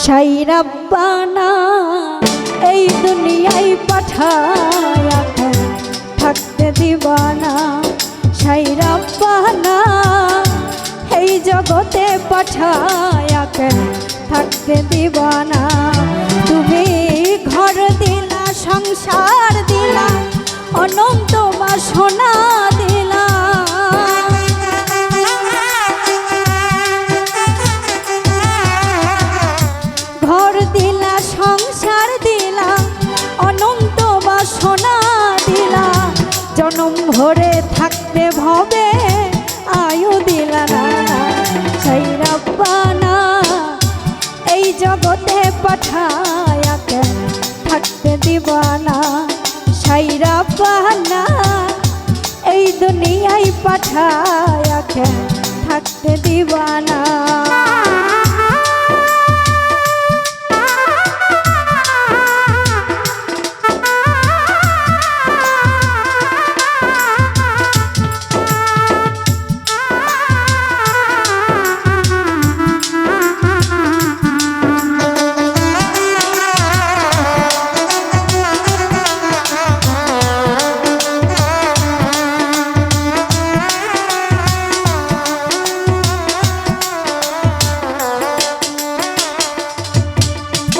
সাই রাব্বানা এই দুনিয়ায় পাঠায়া থাকতে দিবানা। সাই রাব্বানা এই জগতে পাঠায়া থাকতে দিবানা। তুমি ঘর দিলা, সংসার দিলা, অনন্ত বাসনা দিলা। ঘর দিলা, সংসার দিলা, অনন্ত বাসনা দিলা। জনম ভরে থাকতে ভবে আয়ু দিলা না। সাই রাব্বানা এই জগতে পাঠায়া থাকতে দিবানা। সাই রাব্বানা এই দুনিয়ায় পাঠায়া থাকতে দিবানা।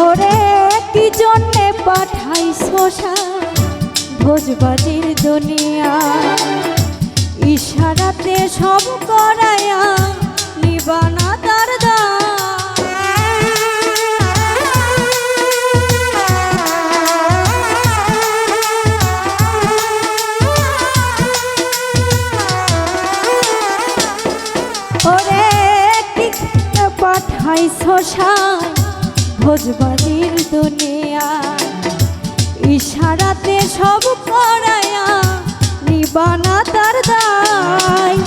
ওরে কি জন্যে পাঠাইছো ভোজবাজির দুনিয়া, ইশারাতে সব করায়া নিবানা তার ওরে কি পাঠাইছো ভোজবাজির দুনিয়া, ইশারাতে সব করায়া নিবানা তার দায়।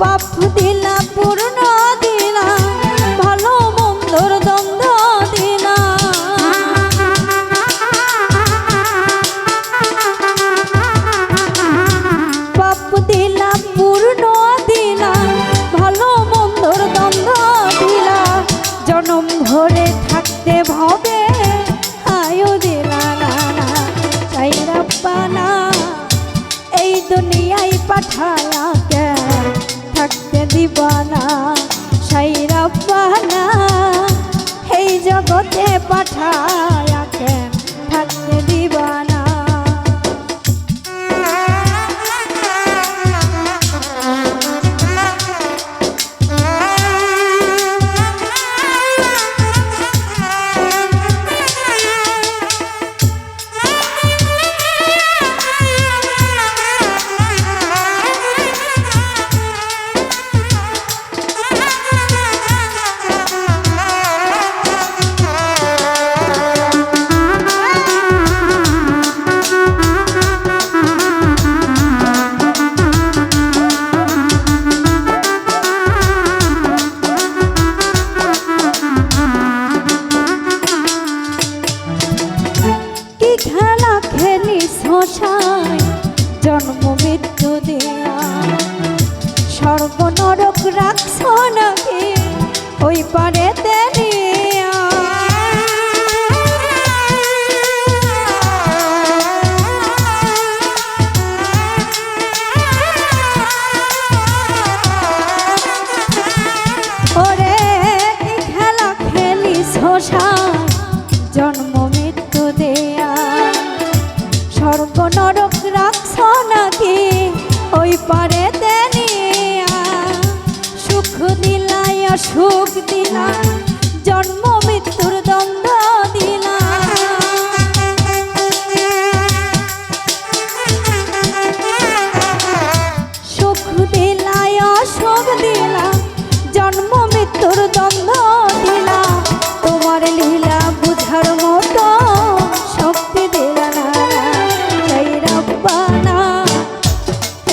পাপ দিলা পূর্ণ দিলা, ভালো মন্দর দ্বন্দ্ব দিলা। পাপ দিলা পূর্ণ দিলা, ভালো মন্দর দ্বন্দ্ব দিলা। জনম ভরে থাকতে ভবে আয়ু দিলা না। সাই রাব্বানা এই দুনিয়ায় পাঠায়া থাকতে দিবানা। সাই রাব্বানা এই জগতে পাঠায়া থাকতে দিবানা। খেলা খেলি শোষায় জন্ম মৃত্যু দেয়া, স্বর্গ নরক রাখছ নাকি ওই পারে তেলিয়া। ওরে কি খেলা খেলি শোষায় জন্ম মৃত্যু দেয়া, স্বর্গ নরক রাখছ নাকি ওই পারে তেলিয়া। সুখ দিলা অসুখ দিলা, জন্ম মৃত্যুর দ্বন্দ্ব দিলা। সুখ দিলা অসুখ দিলা, জন্ম মৃত্যুর দ্বন্দ্ব দিলা। তোমার লীলা বুঝার মতো শক্তি দিলা না। সাই রাব্বানা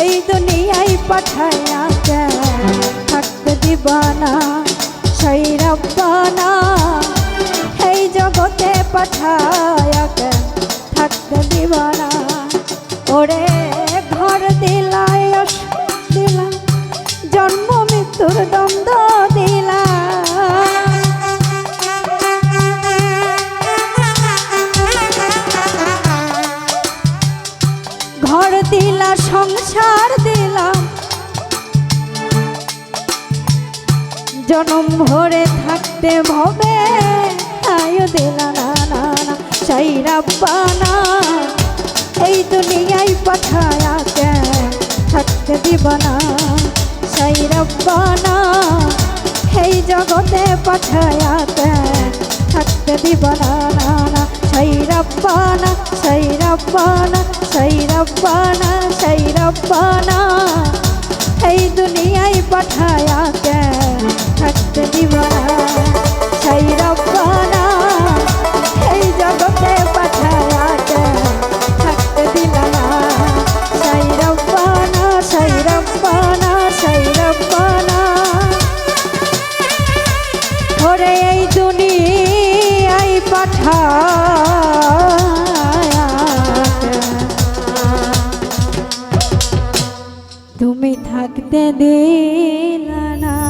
এই দুনিয়ায় পাঠায়া থাকতে দিবানা। সাই রাব্বানা এই জগতে পাঠায়া থাকতে দিবানা। ওরে ঘর দিলা, দিলা, জন্ম মৃত্যুর দ্বন্দ্ব দিলা। জনম ভরে থাকতে ভবে আয়ো দিলা না না না সেই রব্বানা এই দুনিয়ায় পাঠায়া কে থাকতে দিবা না সেই রব্বানা এই জগতে পাঠায়া কে থাকতে দিবা না না না সেই রব্বানা সেই রব্বানা সেই রব্বানা সেই রব্বানা এই দুনিয়ায় পাঠায়া কে থাকতে দিবা না সেই রব্বানা এই জগতে পাঠায়া কে থাকতে দিলা না সেই রব্বানা সেই রব্বানা সেই রব্বানা ওরে এই দুনিয়ায় পাঠায়া কে তুমি থাকতে দিলা না।